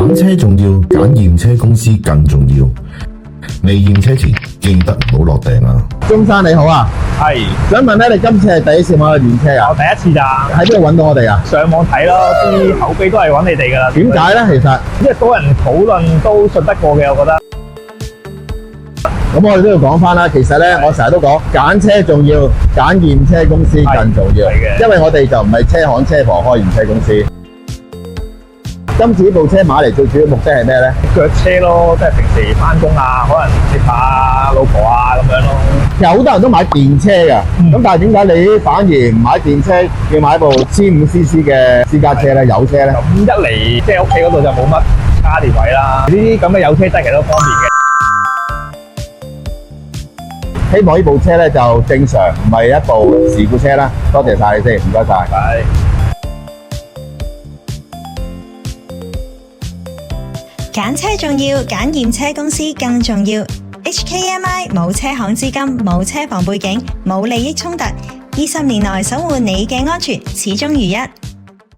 揀車重要，揀驗車公司更重要。未驗車前記得唔好落訂啊！鍾生你好啊，係，想問咧，你今次係第一次買去驗車啊？我第一次咋，喺邊度揾到我哋啊？上網睇咯，啲口碑都係揾你哋噶啦。點解咧？其實因為多人討論都信得過嘅，我覺得。咁我哋都要講翻啦。其實咧，我成日都講揀車重要，揀驗車公司更重要。係嘅，因為我哋就唔係車行車房開驗車公司。今次呢部車買嚟最主要目的係咩咧？腳車咯，即係平時翻工啊，可能接下老婆啊咁樣咯。有好多人都買電車㗎，咁但係點解你反而唔買電車，要買部1500cc 嘅私家車咧、油車咧？咁一嚟即係屋企嗰度就冇乜叉電位啦，呢啲咁嘅有車真係其實都方便嘅。希望呢部車咧就正常，唔係一部事故車啦。多謝晒你先，唔該晒。係。揀車重要，揀驗車公司更重要。HKMI 冇車行資金，冇車房背景，冇利益衝突，20年來守護你嘅安全，始終如一。